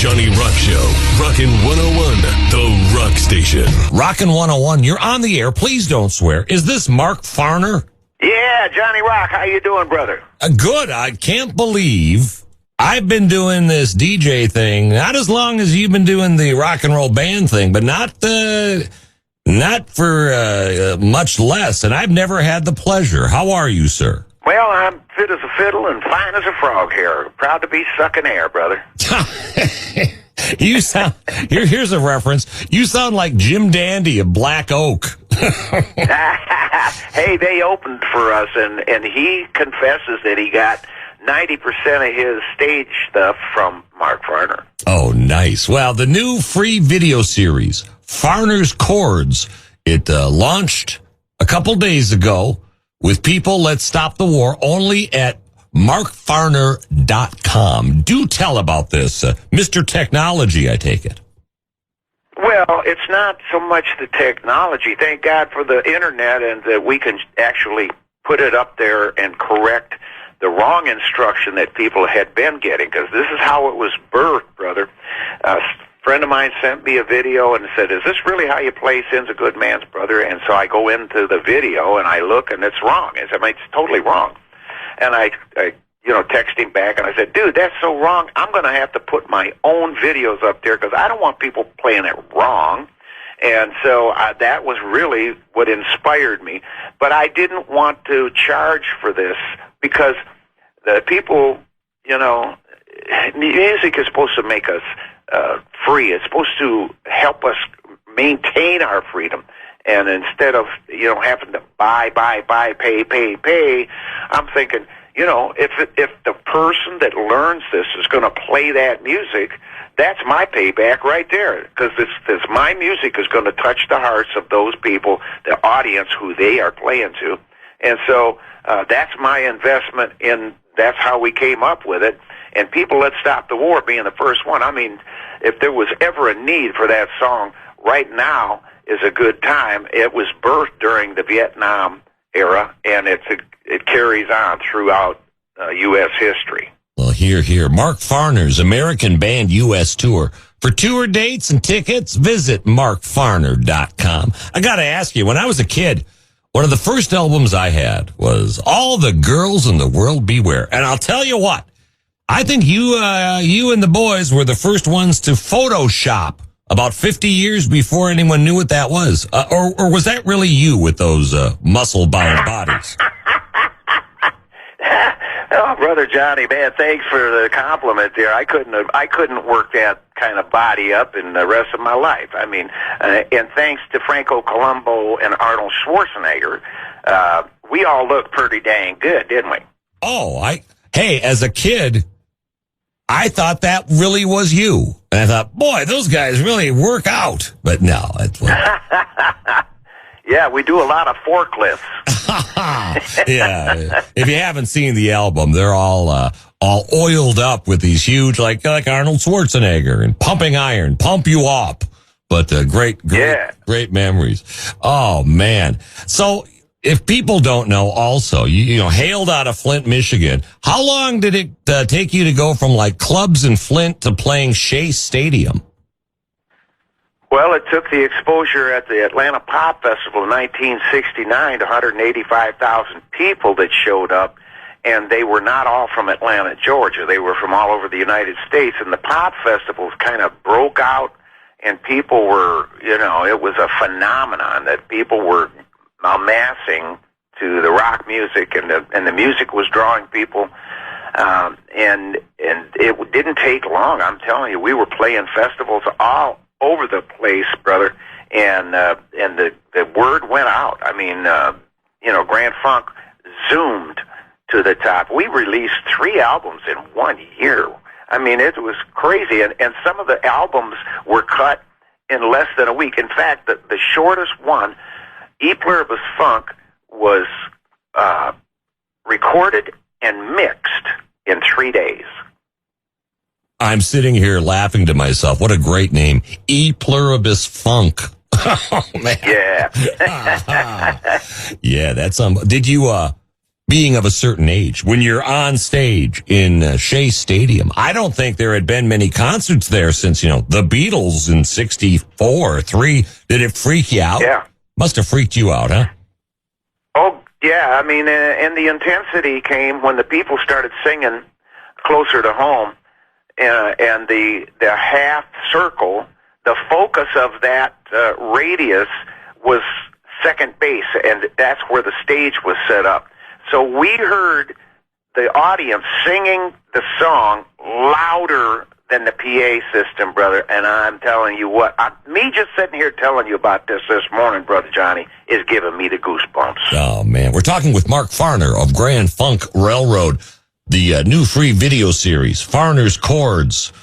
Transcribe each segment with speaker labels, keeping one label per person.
Speaker 1: Johnny Rock Show. Rockin' 101, the Rock Station.
Speaker 2: Rockin' 101, you're on the air. Please don't swear. Is this Mark Farner?
Speaker 3: Yeah, Johnny Rock. How you doing, brother?
Speaker 2: Good. I can't believe I've been doing this DJ thing, not as long as you've been doing the rock and roll band thing, but not for much less. And I've never had the pleasure. How are you, sir?
Speaker 3: Well, I'm fit as a fiddle and fine as a frog here. Proud to be sucking air, brother.
Speaker 2: You sound, here's a reference. You sound like Jim Dandy of Black Oak.
Speaker 3: Hey, they opened for us, and he confesses that he got 90% of his stage stuff from Mark Farner.
Speaker 2: Oh, nice. Well, the new free video series, Farner's Chords, it launched a couple days ago with People Let's Stop the War, only at markfarner.com. Do tell about this. Mr. Technology, I take it.
Speaker 3: Well, it's not so much the technology. Thank God for the internet and that we can actually put it up there and correct the wrong instruction that people had been getting, because this is how it was birthed, brother. A friend of mine sent me a video and said, is this really how you play Sin's a Good Man's Brother? And so I go into the video and I look and it's wrong. It's totally wrong. And I text him back and I said, dude, that's so wrong. I'm going to have to put my own videos up there because I don't want people playing it wrong. And so that was really what inspired me. But I didn't want to charge for this because the people, music is supposed to make us free. It's supposed to help us maintain our freedom. And instead of, having to buy, pay, I'm thinking, if the person that learns this is going to play that music, that's my payback right there. Because this my music is going to touch the hearts of those people, the audience who they are playing to. And so that's my investment in, that's how we came up with it. And People Let's Stop the War being the first one. I mean, if there was ever a need for that song, right now is a good time. It was birthed during the Vietnam era, and it carries on throughout U.S. history.
Speaker 2: Well, here. Mark Farner's American Band U.S. Tour. For tour dates and tickets, visit markfarner.com. I got to ask you, when I was a kid, one of the first albums I had was All the Girls in the World Beware. And I'll tell you what, I think you and the boys were the first ones to Photoshop about 50 years before anyone knew what that was. Or was that really you with those muscle-bound bodies?
Speaker 3: Oh, Brother Johnny, man, thanks for the compliment there. I couldn't work that kind of body up in the rest of my life. I mean, and thanks to Franco Columbu and Arnold Schwarzenegger, we all looked pretty dang good, didn't we?
Speaker 2: Oh, hey, as a kid, I thought that really was you. And I thought, boy, those guys really work out. But no.
Speaker 3: Yeah, we do a lot of forklifts.
Speaker 2: Yeah. If you haven't seen the album, they're all oiled up with these huge, like Arnold Schwarzenegger and pumping iron, pump you up. But great memories. Oh, man. So if people don't know also, you hailed out of Flint, Michigan. How long did it take you to go from like clubs in Flint to playing Shea Stadium?
Speaker 3: Well, it took the exposure at the Atlanta Pop Festival in 1969 to 185,000 people that showed up, and they were not all from Atlanta, Georgia. They were from all over the United States, and the Pop Festivals kind of broke out, and people were, it was a phenomenon that people were amassing to the rock music, and the music was drawing people, and it didn't take long. I'm telling you, we were playing festivals all over the place, brother, and the word went out. I mean, Grand Funk zoomed to the top. We released 3 albums in 1 year. I mean, it was crazy, and some of the albums were cut in less than a week. In fact, the shortest one, E Pluribus Funk, was recorded and mixed in 3 days.
Speaker 2: I'm sitting here laughing to myself. What a great name. E Pluribus Funk. Oh, man.
Speaker 3: Yeah.
Speaker 2: Yeah, that's did you being of a certain age, when you're on stage in Shea Stadium. I don't think there had been many concerts there since, the Beatles in 64, 3. Did it freak you out?
Speaker 3: Yeah.
Speaker 2: Must have freaked you out, huh?
Speaker 3: Oh, yeah. I mean, and the intensity came when the people started singing closer to home, and the half circle, the focus of that radius was second base, and that's where the stage was set up. So we heard the audience singing the song louder than the PA system, brother. And I'm telling you what, me just sitting here telling you about this morning, Brother Johnny, is giving me the goosebumps.
Speaker 2: Oh, man. We're talking with Mark Farner of Grand Funk Railroad, the new free video series, Farner's Chords,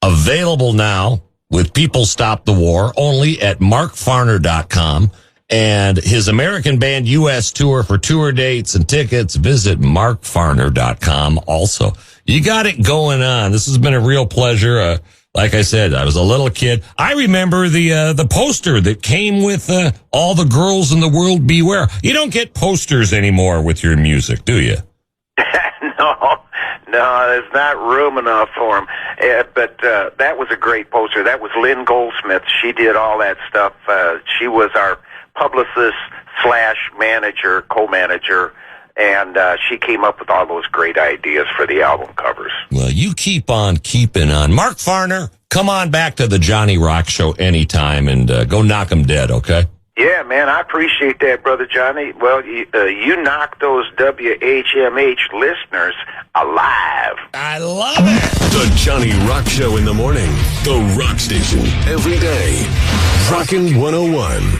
Speaker 2: available now with People Stop the War, only at markfarner.com. And his American Band U.S. tour. For tour dates and tickets, visit markfarner.com also. You got it going on. This has been a real pleasure. Like I said, I was a little kid. I remember the poster that came with All the Girls in the World Beware. You don't get posters anymore with your music, do you?
Speaker 3: No, there's not room enough for them. But that was a great poster. That was Lynn Goldsmith. She did all that stuff. She was our publicist / manager, co-manager, and she came up with all those great ideas for the album covers.
Speaker 2: Well, you keep on keeping on. Mark Farner, come on back to the Johnny Rock Show anytime and go knock 'em dead, okay?
Speaker 3: Yeah, man, I appreciate that, Brother Johnny. Well, you knocked those WHMH listeners alive.
Speaker 2: I love it.
Speaker 1: The Johnny Rock Show in the morning. The Rock Station. Every day. Rockin' 101.